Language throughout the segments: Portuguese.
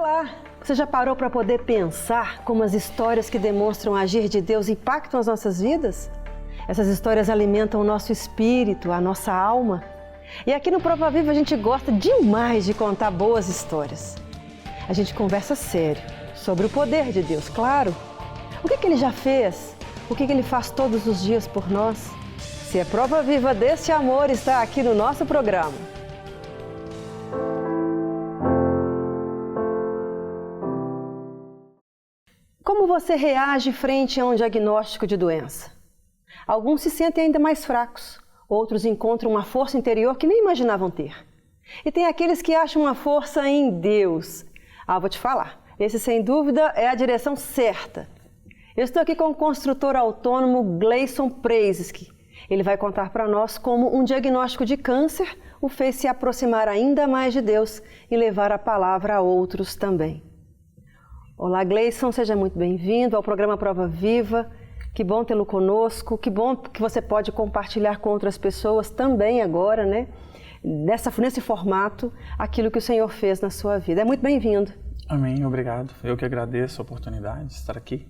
Olá! Você já parou para poder pensar como as histórias que demonstram o agir de Deus impactam as nossas vidas? Essas histórias alimentam o nosso espírito, a nossa alma. E aqui no Prova Viva a gente gosta demais de contar boas histórias. A gente conversa sério sobre o poder de Deus, claro. O que Ele já fez? O que Ele faz todos os dias por nós? Se é prova viva desse amor, está aqui no nosso programa. Como você reage frente a um diagnóstico de doença? Alguns se sentem ainda mais fracos, outros encontram uma força interior que nem imaginavam ter. E tem aqueles que acham uma força em Deus. Vou te falar, esse sem dúvida é a direção certa. Eu estou aqui com o construtor autônomo Gleison Preisky. Ele vai contar para nós como um diagnóstico de câncer o fez se aproximar ainda mais de Deus e levar a palavra a outros também. Olá, Gleison, seja muito bem-vindo ao programa Prova Viva. Que bom tê-lo conosco, que bom que você pode compartilhar com outras pessoas também agora, né? Nesse formato, aquilo que o Senhor fez na sua vida. É muito bem-vindo. Amém, obrigado. Eu que agradeço a oportunidade de estar aqui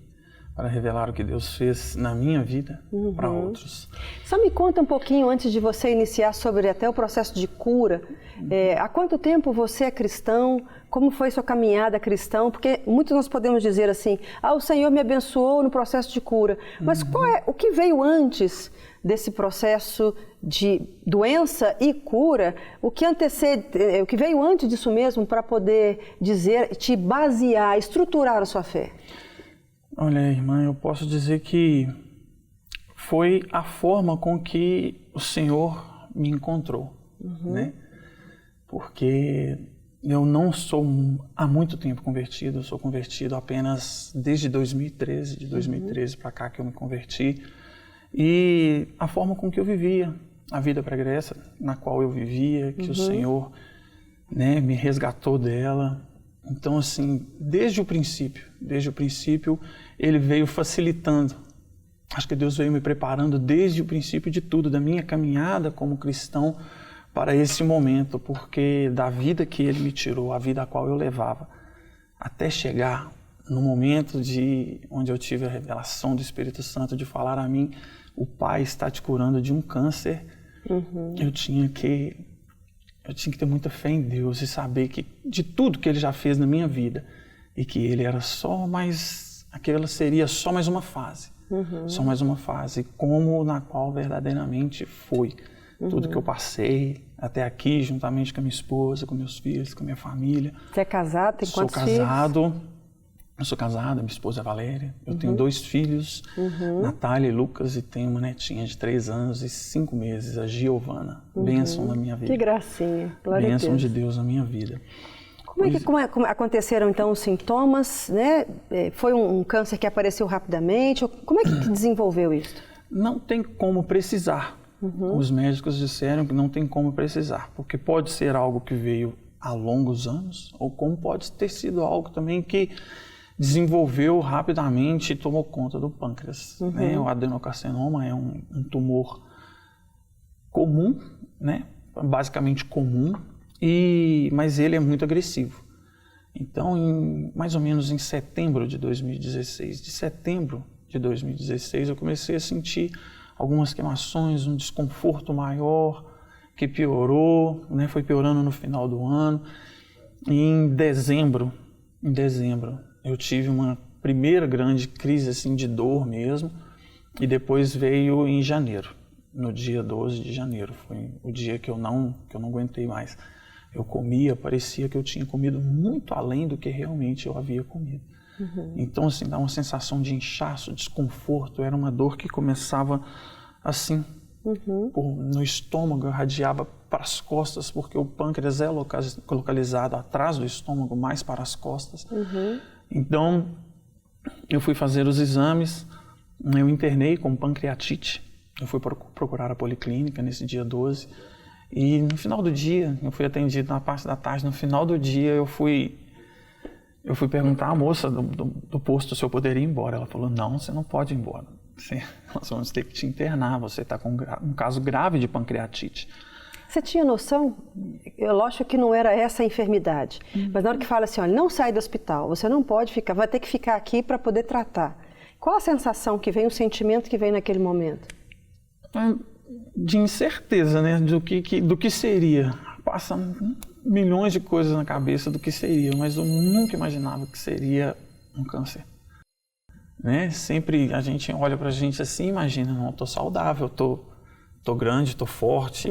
para revelar o que Deus fez na minha vida para outros. Só me conta um pouquinho, antes de você iniciar, sobre até o processo de cura. Há quanto tempo você é cristão? Como foi sua caminhada cristã? Porque muitos nós podemos dizer assim, o Senhor me abençoou no processo de cura. Mas o que veio antes desse processo de doença e cura? O que veio antes disso mesmo para poder dizer, te basear, estruturar a sua fé? Olha, irmã, eu posso dizer que foi a forma com que o Senhor me encontrou, né? Porque eu não sou há muito tempo convertido, eu sou convertido apenas desde 2013, de 2013 para cá que eu me converti. E a forma com que eu vivia a vida pregressa, na qual eu vivia, que o Senhor, né, me resgatou dela. Então, assim, desde o princípio, Ele veio facilitando. Acho que Deus veio me preparando desde o princípio de tudo, da minha caminhada como cristão para esse momento, porque da vida que Ele me tirou, a vida a qual eu levava, até chegar no momento onde eu tive a revelação do Espírito Santo de falar a mim, o Pai está te curando de um câncer, eu tinha que ter muita fé em Deus e saber que de tudo que Ele já fez na minha vida e que Ele era aquela seria só mais uma fase, só mais uma fase, como na qual verdadeiramente foi tudo que eu passei até aqui, juntamente com a minha esposa, com meus filhos, com a minha família. Você é casado? Tem quantos filhos? Eu sou casado, minha esposa é Valéria, eu tenho 2 filhos, Natália e Lucas, e tenho uma netinha de 3 anos e 5 meses, a Giovana. Bênção na minha vida. Que gracinha, glória a Deus. Bênção de Deus na minha vida. Como aconteceram então os sintomas, né? Foi um câncer que apareceu rapidamente? Como é que desenvolveu isso? Não tem como precisar. Os médicos disseram que não tem como precisar, porque pode ser algo que veio há longos anos, ou como pode ter sido algo também que desenvolveu rapidamente e tomou conta do pâncreas. Né? O adenocarcinoma é um tumor comum, né? Basicamente comum, mas ele é muito agressivo. Então, mais ou menos em setembro de 2016, eu comecei a sentir algumas queimações, um desconforto maior, que piorou, né? Foi piorando no final do ano. E em dezembro, eu tive uma primeira grande crise assim, de dor mesmo, e depois veio em janeiro, no dia 12 de janeiro. Foi o dia que eu não aguentei mais. Eu comia, parecia que eu tinha comido muito além do que realmente eu havia comido. Então, assim, dá uma sensação de inchaço, desconforto, era uma dor que começava assim, no estômago, irradiava para as costas, porque o pâncreas é localizado atrás do estômago, mais para as costas. Então, eu fui fazer os exames, eu internei com pancreatite, eu fui procurar a policlínica nesse dia 12, e no final do dia, eu fui atendido na parte da tarde, no final do dia eu fui perguntar à moça do posto se eu poderia ir embora. Ela falou, não, você não pode ir embora. Nós vamos ter que te internar, você está com um caso grave de pancreatite. Você tinha noção? Lógico que não era essa a enfermidade, mas na hora que fala assim, olha, não sai do hospital, você não pode ficar, vai ter que ficar aqui para poder tratar. Qual a sensação que vem, o sentimento que vem naquele momento? De incerteza, né? Do que seria. Passa milhões de coisas na cabeça do que seria, mas eu nunca imaginava que seria um câncer. Né? Sempre a gente olha pra gente assim, imagina, não, eu tô saudável, tô grande, tô forte.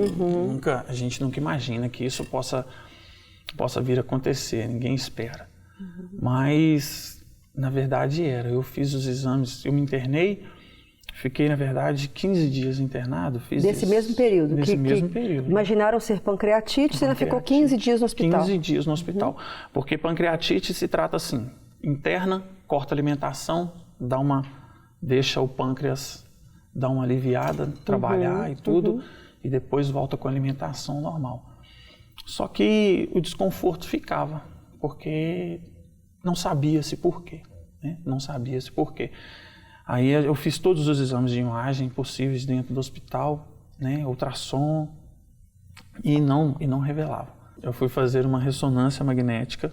A gente nunca imagina que isso possa vir a acontecer, ninguém espera. Mas, na verdade, era. Eu fiz os exames, eu me internei, fiquei, na verdade, 15 dias internado. Desse mesmo período? Desse mesmo período. Imaginaram ser pancreatite, você ainda ficou 15 dias no hospital? 15 dias no hospital. Porque pancreatite se trata assim, interna, corta a alimentação, deixa o pâncreas dar uma aliviada, trabalhar e tudo, e depois volta com a alimentação normal. Só que o desconforto ficava, porque não sabia-se por quê, né? Não sabia-se por quê. Aí eu fiz todos os exames de imagem possíveis dentro do hospital, né? Ultrassom, e não revelava. Eu fui fazer uma ressonância magnética,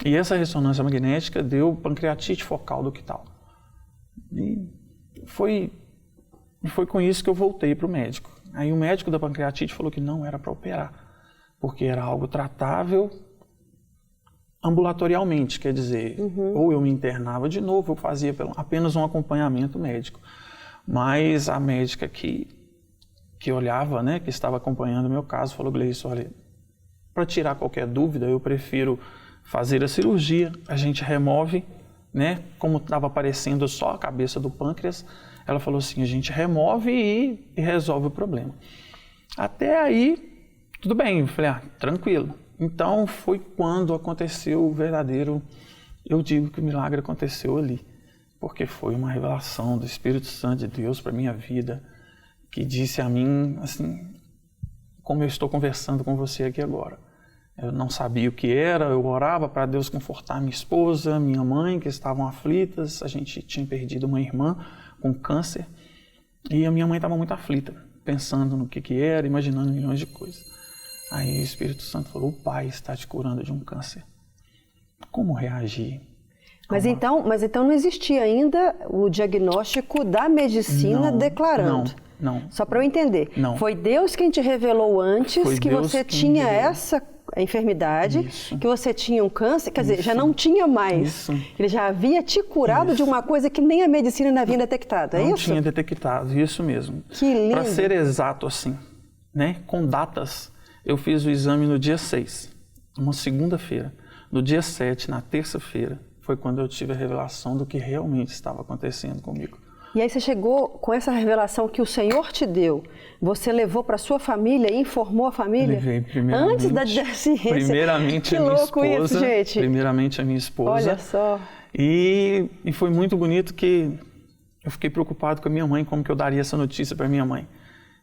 e essa ressonância magnética deu pancreatite focal ductal. E foi com isso que eu voltei para o médico. Aí o médico da pancreatite falou que não era para operar, porque era algo tratável ambulatorialmente, quer dizer, ou eu me internava de novo, eu fazia apenas um acompanhamento médico. Mas a médica que olhava, né, que estava acompanhando o meu caso, falou, Gleison, olha, para tirar qualquer dúvida, eu prefiro fazer a cirurgia, a gente remove, né, como estava aparecendo só a cabeça do pâncreas, ela falou assim, a gente remove e resolve o problema. Até aí, tudo bem, eu falei, tranquilo. Então foi quando aconteceu o verdadeiro, eu digo que o milagre aconteceu ali, porque foi uma revelação do Espírito Santo de Deus para a minha vida, que disse a mim, assim, como eu estou conversando com você aqui agora. Eu não sabia o que era, eu orava para Deus confortar minha esposa, minha mãe, que estavam aflitas. A gente tinha perdido uma irmã com câncer e a minha mãe estava muito aflita, pensando no que era, imaginando milhões de coisas. Aí o Espírito Santo falou, o Pai está te curando de um câncer. Como reagir? Mas então não existia ainda o diagnóstico da medicina declarando? Não. Só para eu entender. Não. Foi Deus quem te revelou antes que você tinha essa enfermidade, Isso. que você tinha um câncer, quer dizer, já não tinha mais. Isso. Ele já havia te curado de uma coisa que nem a medicina ainda havia detectado, é isso? Não tinha detectado, isso mesmo. Que lindo. Para ser exato assim, né, com datas, eu fiz o exame no dia 6, uma segunda-feira. No dia 7, na terça-feira, foi quando eu tive a revelação do que realmente estava acontecendo comigo. E aí você chegou com essa revelação que o Senhor te deu, você levou para sua família e informou a família? Levei primeiramente. Antes da ciência. Primeiramente que a minha louco esposa. Isso, gente. Primeiramente a minha esposa. Olha só. E foi muito bonito que eu fiquei preocupado com a minha mãe, como que eu daria essa notícia para minha mãe.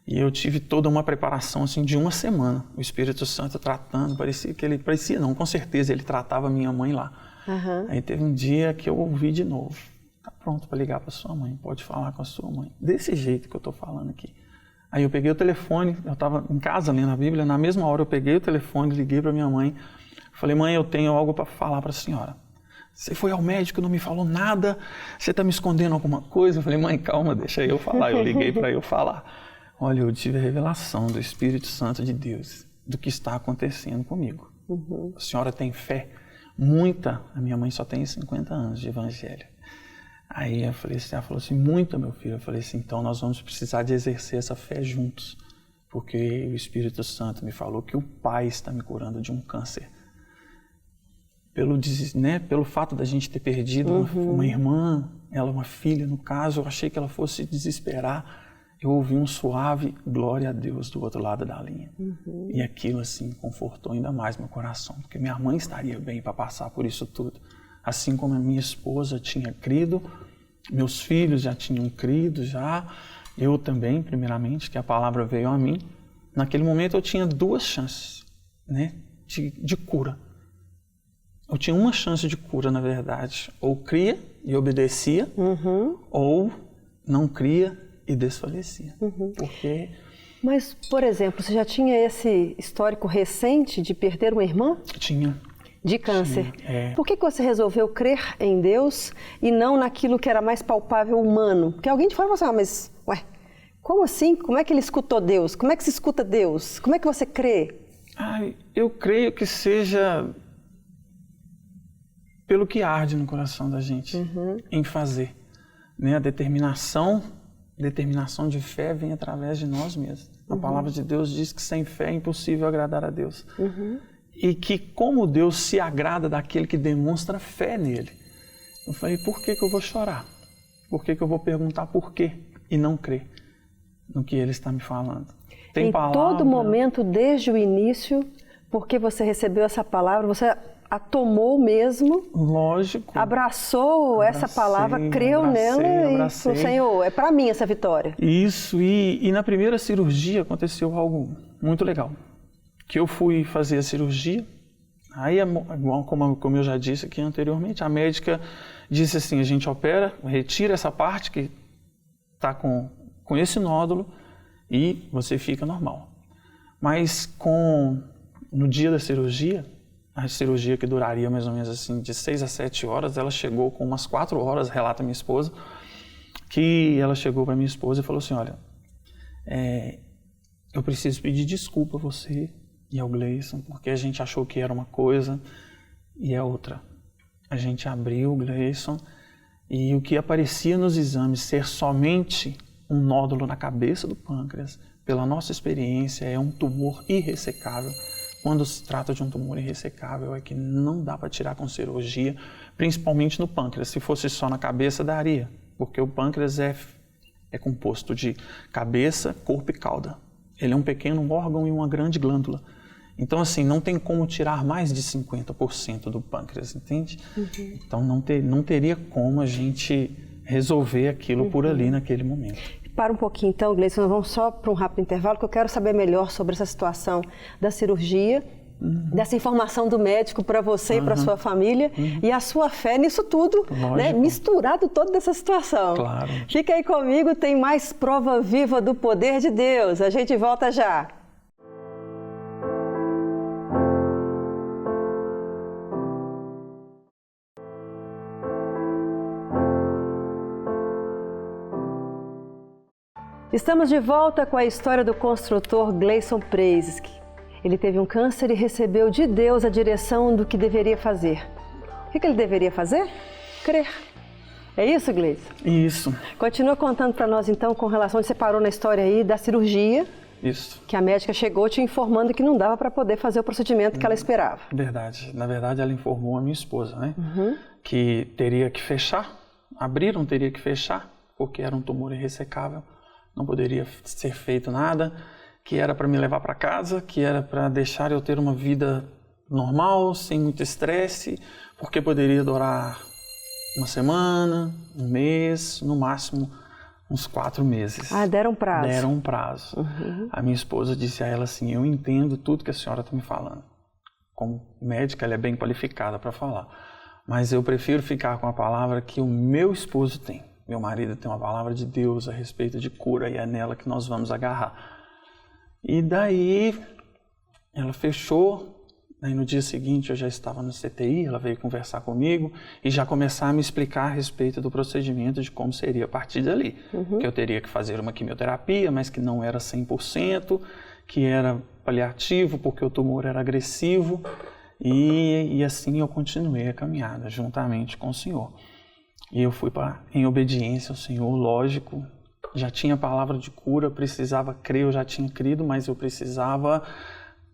E eu tive toda uma preparação assim de uma semana. O Espírito Santo tratando, com certeza ele tratava a minha mãe lá. Aí teve um dia que eu ouvi de novo. Tá pronto para ligar para sua mãe, pode falar com a sua mãe. Desse jeito que eu estou falando aqui. Aí eu peguei o telefone, eu estava em casa lendo a Bíblia, na mesma hora eu peguei o telefone, liguei para minha mãe. Falei, mãe, eu tenho algo para falar para a senhora. Você foi ao médico, não me falou nada, você está me escondendo alguma coisa? Eu falei, mãe, calma, deixa eu falar. Eu liguei para eu falar. Olha, eu tive a revelação do Espírito Santo de Deus, do que está acontecendo comigo. A senhora tem fé? Muita. A minha mãe só tem 50 anos de evangelho. Aí eu falei assim, ela falou assim, muita, meu filho. Eu falei assim, então nós vamos precisar de exercer essa fé juntos, porque o Espírito Santo me falou que o Pai está me curando de um câncer. Pelo fato da gente ter perdido uma irmã, ela uma filha, no caso, eu achei que ela fosse desesperar. Eu ouvi um suave glória a Deus do outro lado da linha. E aquilo assim confortou ainda mais meu coração, porque minha mãe estaria bem para passar por isso tudo. Assim como a minha esposa tinha crido, meus filhos já tinham crido, eu também, primeiramente, que a palavra veio a mim. Naquele momento eu tinha 2 chances, né, de cura. Eu tinha uma chance de cura, na verdade. Ou cria e obedecia, ou não cria e desfalecia. Porque Mas, por exemplo, você já tinha esse histórico recente de perder uma irmã? Tinha. De câncer. Tinha, Por que você resolveu crer em Deus e não naquilo que era mais palpável humano? Porque alguém de fora fala assim, mas, ué, como assim? Como é que ele escutou Deus? Como é que se escuta Deus? Como é que você crê? Eu creio que seja pelo que arde no coração da gente em fazer. Né? A determinação de fé vem através de nós mesmos. A palavra de Deus diz que sem fé é impossível agradar a Deus. E que como Deus se agrada daquele que demonstra fé nele. Eu falei, por que eu vou chorar? Por que eu vou perguntar por quê e não crer no que ele está me falando? Tem todo momento, desde o início, porque você recebeu essa palavra, você a tomou mesmo. Lógico. Abracei essa palavra, creu nela e falou, Senhor, é para mim essa vitória. Isso, e na primeira cirurgia aconteceu algo muito legal. Que eu fui fazer a cirurgia, aí, como eu já disse aqui anteriormente, a médica disse assim, a gente opera, retira essa parte que está com esse nódulo e você fica normal. Mas no dia da cirurgia, a cirurgia que duraria mais ou menos assim de 6 a 7 horas, ela chegou com umas 4 horas, relata minha esposa, que ela chegou para minha esposa e falou assim, olha, eu preciso pedir desculpa a você e ao Gleison, porque a gente achou que era uma coisa e é outra. A gente abriu o Gleison e o que aparecia nos exames ser somente um nódulo na cabeça do pâncreas, pela nossa experiência, é um tumor irressecável. Quando se trata de um tumor irressecável, é que não dá para tirar com cirurgia, principalmente no pâncreas. Se fosse só na cabeça, daria, porque o pâncreas é composto de cabeça, corpo e cauda. Ele é um pequeno órgão e uma grande glândula. Então, assim, não tem como tirar mais de 50% do pâncreas, entende? Então, não teria como a gente resolver aquilo por ali naquele momento. Para um pouquinho então, Gleison, nós vamos só para um rápido intervalo, que eu quero saber melhor sobre essa situação da cirurgia, dessa informação do médico para você e para sua família e a sua fé nisso tudo, né? Misturado toda dessa situação. Claro. Fica aí comigo, tem mais prova viva do poder de Deus. A gente volta já. Estamos de volta com a história do construtor Gleison Preisky. Ele teve um câncer e recebeu de Deus a direção do que deveria fazer. O que ele deveria fazer? Crer. É isso, Gleison? Isso. Continua contando para nós então com relação, você parou na história aí da cirurgia. Isso. Que a médica chegou te informando que não dava para poder fazer o procedimento que ela esperava. Verdade. Na verdade, ela informou a minha esposa, né? Que teria que fechar, teria que fechar, porque era um tumor irressecável. Não poderia ser feito nada, que era para me levar para casa, que era para deixar eu ter uma vida normal, sem muito estresse, porque poderia durar uma semana, um mês, no máximo uns 4 meses. Deram prazo. Deram um prazo. A minha esposa disse a ela assim, eu entendo tudo que a senhora está me falando. Como médica, ela é bem qualificada para falar, mas eu prefiro ficar com a palavra que o meu esposo tem. Meu marido tem uma palavra de Deus a respeito de cura e é nela que nós vamos agarrar. E daí ela fechou, aí no dia seguinte eu já estava no CTI, ela veio conversar comigo e já começar a me explicar a respeito do procedimento de como seria a partir dali. Que eu teria que fazer uma quimioterapia, mas que não era 100%, que era paliativo porque o tumor era agressivo e assim eu continuei a caminhada juntamente com o Senhor. E eu fui em obediência ao Senhor, lógico, já tinha a palavra de cura, precisava crer, eu já tinha crido, mas eu precisava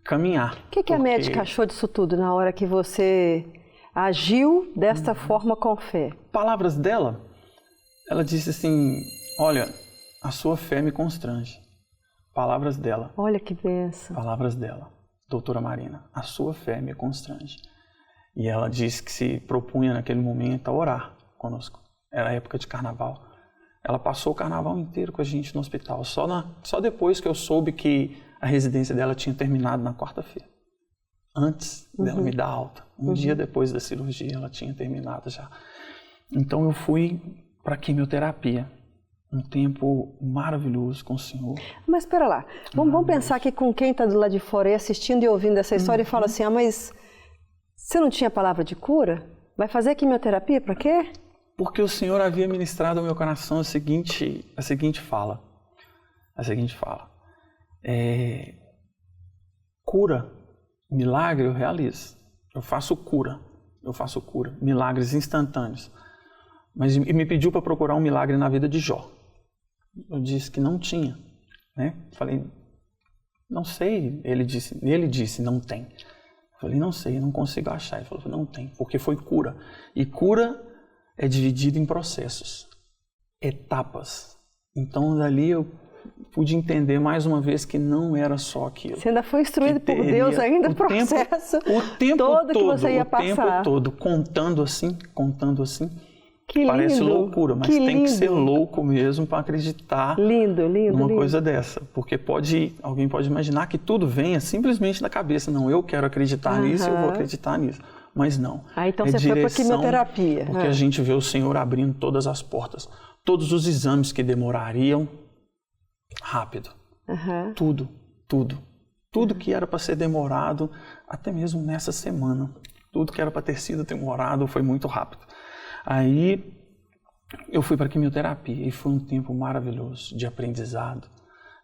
caminhar. O que a médica achou disso tudo na hora que você agiu desta forma com fé? Palavras dela, ela disse assim, olha, a sua fé me constrange. Palavras dela. Olha que bênção. Palavras dela, doutora Marina, a sua fé me constrange. E ela disse que se propunha naquele momento a orar conosco. Era época de carnaval. Ela passou o carnaval inteiro com a gente no hospital. Só depois que eu soube que a residência dela tinha terminado na quarta-feira. Antes dela me dar alta. Um dia depois da cirurgia ela tinha terminado já. Então eu fui para a quimioterapia. um tempo maravilhoso com o Senhor. Mas espera lá, vamos pensar que com quem está do lado de fora aí assistindo e ouvindo essa história e fala assim, mas você não tinha palavra de cura? Vai fazer quimioterapia para quê? Porque o Senhor havia ministrado ao meu coração a seguinte fala. Cura, milagre eu realizo. Eu faço cura, milagres instantâneos. Mas me pediu para procurar um milagre na vida de Jó. Eu disse que não tinha, né? Falei, não sei. Ele disse, não tem. Eu falei, não sei, não consigo achar. Ele falou, não tem, porque foi cura. E cura é dividida em processos, etapas. Então, dali eu pude entender mais uma vez que não era só aquilo. Você ainda foi instruído por Deus ainda no processo o tempo todo que você ia passar. O tempo todo, contando assim. Que parece lindo, loucura, mas tem que ser louco mesmo para acreditar numa coisa dessa. Porque alguém pode imaginar que tudo venha simplesmente da cabeça. Não, eu quero acreditar nisso, eu vou acreditar nisso. Mas não. Então você foi para quimioterapia. Porque a gente vê o Senhor abrindo todas as portas. Todos os exames que demorariam, rápido. Tudo. Tudo que era para ser demorado, até mesmo nessa semana. Tudo que era para ter sido demorado foi muito rápido. Aí eu fui para a quimioterapia e foi um tempo maravilhoso de aprendizado,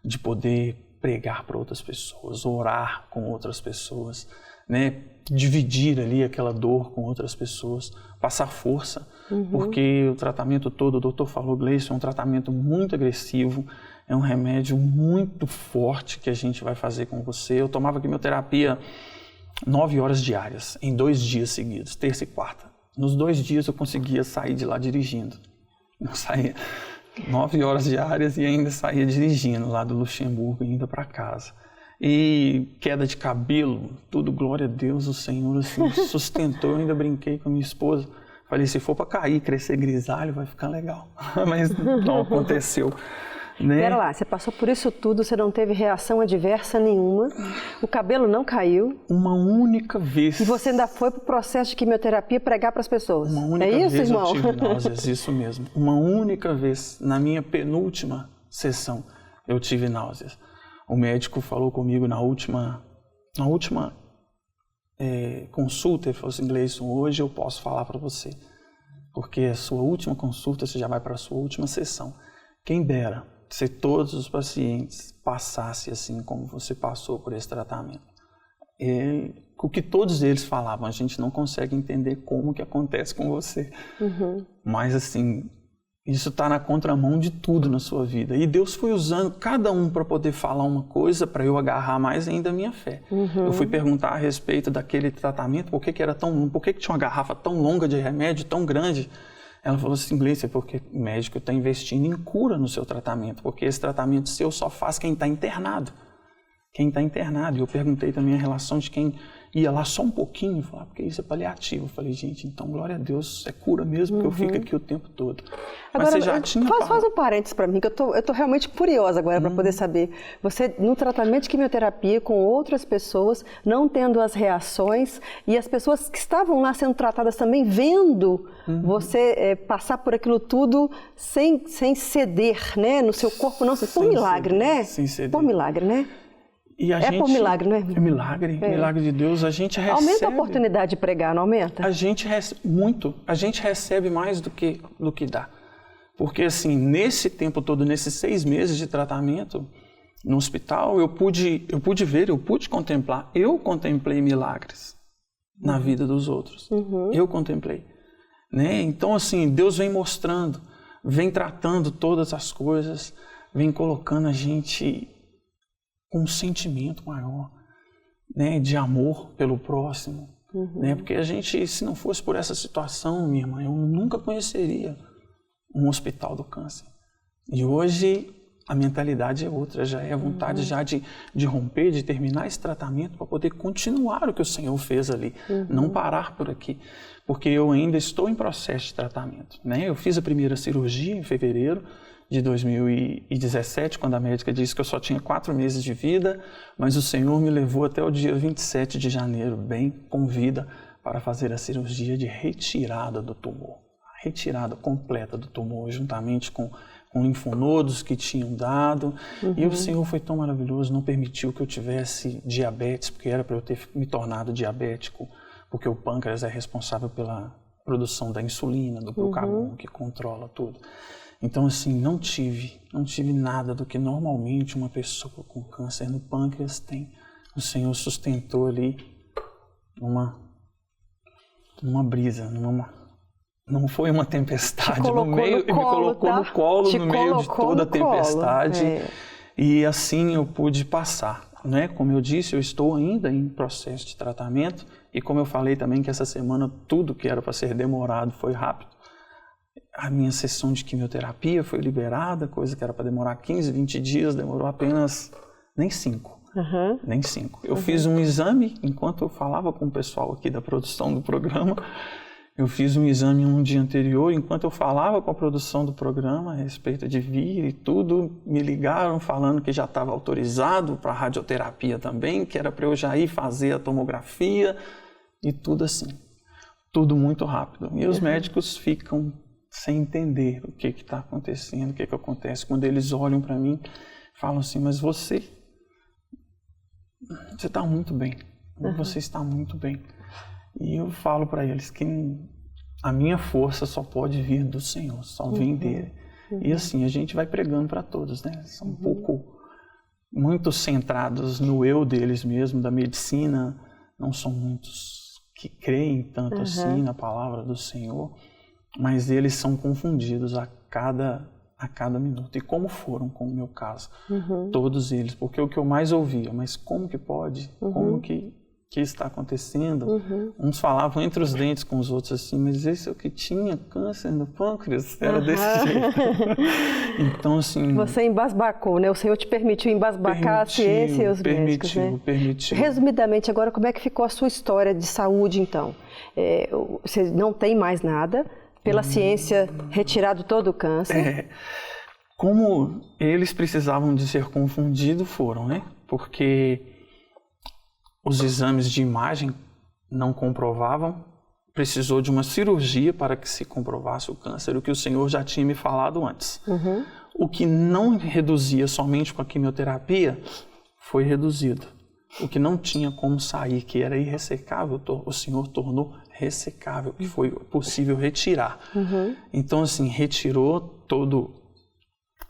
de poder pregar para outras pessoas, orar com outras pessoas, né? Dividir ali aquela dor com outras pessoas, passar força, porque o tratamento todo, o doutor falou, Gleison, é um tratamento muito agressivo, é um remédio muito forte que a gente vai fazer com você. Eu tomava quimioterapia 9 horas diárias, em 2 dias seguidos, terça e quarta. Nos 2 dias eu conseguia sair de lá dirigindo. Eu saía 9 horas diárias e ainda saía dirigindo lá do Luxemburgo, indo para casa. E queda de cabelo, tudo, glória a Deus, o Senhor assim, sustentou. Eu ainda brinquei com a minha esposa. Falei, se for para cair, crescer grisalho, vai ficar legal. Mas não aconteceu. Né? Pera lá, você passou por isso tudo, você não teve reação adversa nenhuma, o cabelo não caiu. Uma única vez. E você ainda foi para o processo de quimioterapia pregar para as pessoas. Uma única vez eu tive náuseas, isso mesmo. Uma única vez, na minha penúltima sessão, eu tive náuseas. O médico falou comigo na última consulta, ele falou assim, Gleison, hoje eu posso falar para você, porque a sua última consulta, você já vai para a sua última sessão. Quem dera se todos os pacientes passassem assim como você passou por esse tratamento. O que todos eles falavam, a gente não consegue entender como que acontece com você. Mas assim, isso está na contramão de tudo na sua vida. E Deus foi usando cada um para poder falar uma coisa, para eu agarrar mais ainda a minha fé. Eu fui perguntar a respeito daquele tratamento, por que era tão longo, por que tinha uma garrafa tão longa de remédio, tão grande. Ela falou assim, Gleison, porque o médico está investindo em cura no seu tratamento, porque esse tratamento seu só faz quem está internado. Quem está internado. E eu perguntei também a relação de quem ia lá só um pouquinho, falava, porque isso é paliativo. Eu falei, gente, então glória a Deus, é cura mesmo, que eu fico aqui o tempo todo. Mas agora, você já tinha faz um parênteses para mim, que eu tô realmente curiosa agora para poder saber. Você, no tratamento de quimioterapia com outras pessoas, não tendo as reações, e as pessoas que estavam lá sendo tratadas também vendo você passar por aquilo tudo sem ceder, né? No seu corpo, não, por milagre, né? Sem ceder. Por milagre, né? E a gente, por milagre, não é? É milagre, milagre de Deus. A gente recebe... Aumenta a oportunidade de pregar, não aumenta? A gente recebe muito. A gente recebe mais do que dá. Porque assim, nesse tempo todo, nesses 6 meses de tratamento no hospital, eu pude ver, eu pude contemplar. Eu contemplei milagres na vida dos outros. Eu contemplei. Né? Então assim, Deus vem mostrando, vem tratando todas as coisas, vem colocando a gente com um sentimento maior, né, de amor pelo próximo, né, porque a gente, se não fosse por essa situação, minha irmã, eu nunca conheceria um hospital do câncer. E hoje a mentalidade é outra, já é a vontade já de romper, de terminar esse tratamento para poder continuar o que o Senhor fez ali, não parar por aqui, porque eu ainda estou em processo de tratamento, né? Eu fiz a primeira cirurgia em fevereiro de 2017, quando a médica disse que eu só tinha 4 meses de vida, mas o Senhor me levou até o dia 27 de janeiro, bem com vida, para fazer a cirurgia de retirada do tumor. A retirada completa do tumor, juntamente com com linfonodos que tinham dado. E o Senhor foi tão maravilhoso, não permitiu que eu tivesse diabetes, porque era para eu ter me tornado diabético, porque o pâncreas é responsável pela produção da insulina, do glucagon, que controla tudo. Então, assim, não tive nada do que normalmente uma pessoa com câncer no pâncreas tem. O Senhor sustentou ali numa brisa, não foi uma tempestade no meio, e me colocou no colo no meio de toda a tempestade. E assim eu pude passar, né? Como eu disse, eu estou ainda em processo de tratamento, e como eu falei também que essa semana tudo que era para ser demorado foi rápido. A minha sessão de quimioterapia foi liberada, coisa que era para demorar 15, 20 dias, demorou apenas nem 5. Nem 5. Eu fiz um exame, enquanto eu falava com o pessoal aqui da produção do programa, eu fiz um exame um dia anterior, enquanto eu falava com a produção do programa a respeito de vir e tudo, me ligaram falando que já estava autorizado para radioterapia também, que era para eu já ir fazer a tomografia e tudo assim. Tudo muito rápido. E os médicos ficam sem entender o que está acontecendo, o que acontece. Quando eles olham para mim, falam assim, mas você está muito bem, você está muito bem. E eu falo para eles que a minha força só pode vir do Senhor, só vem dele. E assim, a gente vai pregando para todos, né? São muito centrados no eu deles mesmo, da medicina, não são muitos que creem tanto assim na palavra do Senhor, mas eles são confundidos a cada minuto. E como foram com o meu caso? Todos eles, porque o que eu mais ouvia, mas como que pode? Como que está acontecendo? Uns falavam entre os dentes com os outros assim, mas esse é o que tinha câncer no pâncreas, era desse jeito. Então, assim... Você embasbacou, né? O Senhor te permitiu embasbacar a ciência e os médicos, né? Permitiu. Resumidamente, agora, como é que ficou a sua história de saúde, então? Você não tem mais nada, pela ciência, retirado todo o câncer. Como eles precisavam de ser confundidos, foram, né? Porque os exames de imagem não comprovavam, precisou de uma cirurgia para que se comprovasse o câncer, o que o Senhor já tinha me falado antes. O que não reduzia somente com a quimioterapia, foi reduzido. O que não tinha como sair, que era irressecável, o Senhor tornou ressecável, que foi possível retirar. Então, assim, retirou todo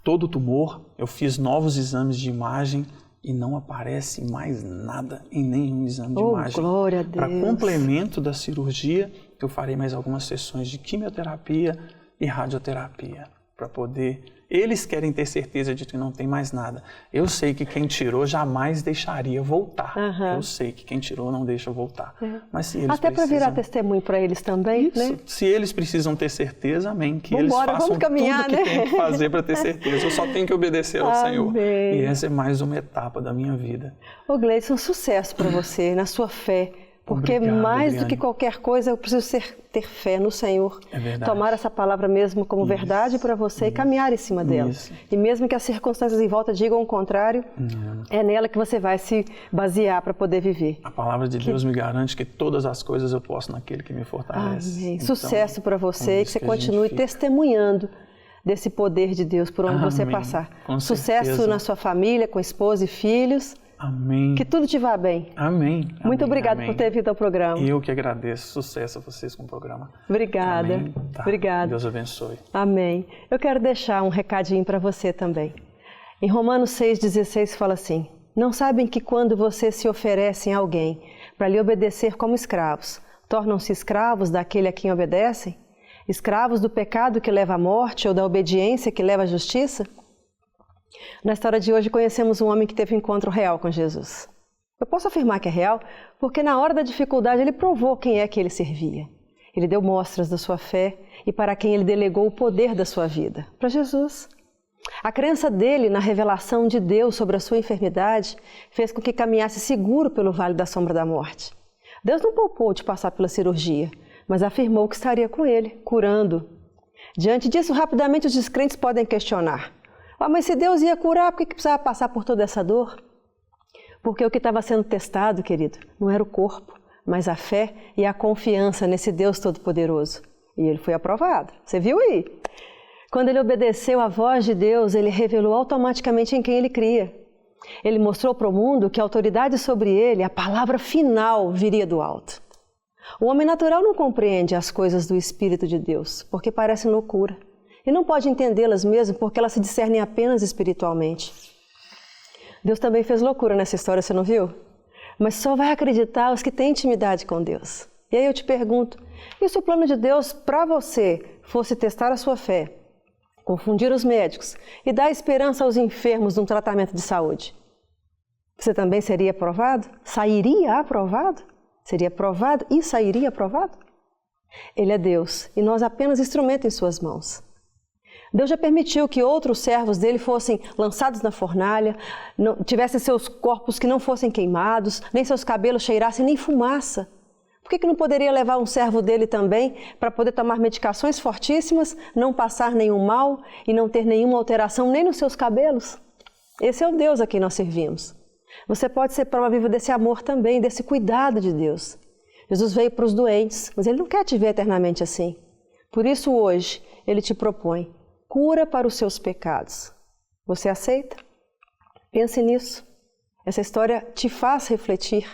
o tumor, eu fiz novos exames de imagem, e não aparece mais nada em nenhum exame de imagem. Glória a Deus. Para complemento da cirurgia, eu farei mais algumas sessões de quimioterapia e radioterapia, para poder... Eles querem ter certeza de que não tem mais nada. Eu sei que quem tirou jamais deixaria voltar. Eu sei que quem tirou não deixa voltar. Mas se eles até para virar testemunho para eles também, isso, né? Se eles precisam ter certeza, amém. Que eles Vambora, façam tudo que né? tem que fazer para ter certeza. Eu só tenho que obedecer ao Senhor. E essa é mais uma etapa da minha vida. Ô Gleison, sucesso para você, na sua fé. Porque Obrigado, mais Adriane. do que qualquer coisa, eu preciso ter fé no Senhor. É verdade. Tomar essa palavra mesmo como verdade para você e caminhar em cima dela. E mesmo que as circunstâncias em volta digam o contrário, é nela que você vai se basear para poder viver. A palavra de Deus me garante que todas as coisas eu posso naquele que me fortalece. Amém. Então, sucesso para você e que você continue testemunhando desse poder de Deus por onde você passar. Com Sucesso certeza. na sua família, com esposa e filhos. Amém. Que tudo te vá bem. Amém. Muito obrigada por ter vindo ao programa. Eu que agradeço. Sucesso a vocês com o programa. Obrigada. Amém. Tá. Obrigada. Deus abençoe. Amém. Eu quero deixar um recadinho para você também. Em Romanos 6,16 fala assim: não sabem que quando vocês se oferecem a alguém para lhe obedecer como escravos, tornam-se escravos daquele a quem obedecem? Escravos do pecado que leva à morte ou da obediência que leva à justiça? Na história de hoje conhecemos um homem que teve um encontro real com Jesus. Eu posso afirmar que é real porque na hora da dificuldade ele provou quem é que ele servia. Ele deu mostras da sua fé e para quem ele delegou o poder da sua vida, para Jesus. A crença dele na revelação de Deus sobre a sua enfermidade fez com que caminhasse seguro pelo vale da sombra da morte. Deus não poupou de passar pela cirurgia, mas afirmou que estaria com ele, curando. Diante disso, rapidamente os descrentes podem questionar: mas se Deus ia curar, por que precisava passar por toda essa dor? Porque o que estava sendo testado, querido, não era o corpo, mas a fé e a confiança nesse Deus Todo-Poderoso. E ele foi aprovado. Você viu aí? Quando ele obedeceu à voz de Deus, ele revelou automaticamente em quem ele cria. Ele mostrou para o mundo que a autoridade sobre ele, a palavra final, viria do alto. O homem natural não compreende as coisas do Espírito de Deus, porque parecem loucura. E não pode entendê-las mesmo, porque elas se discernem apenas espiritualmente. Deus também fez loucura nessa história, você não viu? Mas só vai acreditar os que têm intimidade com Deus. E aí eu te pergunto, e se o plano de Deus para você fosse testar a sua fé, confundir os médicos e dar esperança aos enfermos de um tratamento de saúde? Você também seria aprovado? Sairia aprovado? Seria aprovado e sairia aprovado? Ele é Deus e nós apenas instrumento em suas mãos. Deus já permitiu que outros servos dele fossem lançados na fornalha, tivessem seus corpos que não fossem queimados, nem seus cabelos cheirassem nem fumaça. Por que não poderia levar um servo dele também para poder tomar medicações fortíssimas, não passar nenhum mal e não ter nenhuma alteração nem nos seus cabelos? Esse é o Deus a quem nós servimos. Você pode ser prova viva desse amor também, desse cuidado de Deus. Jesus veio para os doentes, mas Ele não quer te ver eternamente assim. Por isso hoje Ele te propõe cura para os seus pecados. Você aceita? Pense nisso. Essa história te faz refletir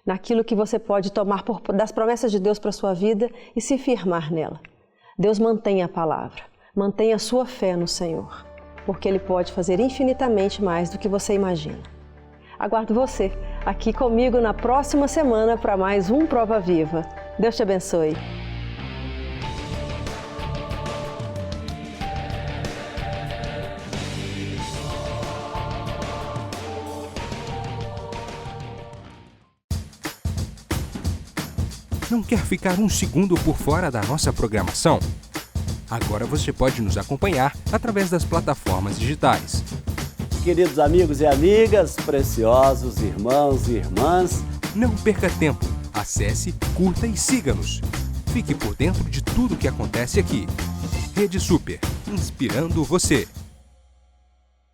naquilo que você pode tomar das promessas de Deus para a sua vida e se firmar nela. Deus mantém a palavra, mantenha a sua fé no Senhor, porque Ele pode fazer infinitamente mais do que você imagina. Aguardo você aqui comigo na próxima semana para mais um Prova Viva. Deus te abençoe. Não quer ficar um segundo por fora da nossa programação? Agora você pode nos acompanhar através das plataformas digitais. Queridos amigos e amigas, preciosos irmãos e irmãs, não perca tempo. Acesse, curta e siga-nos. Fique por dentro de tudo o que acontece aqui. Rede Super, inspirando você.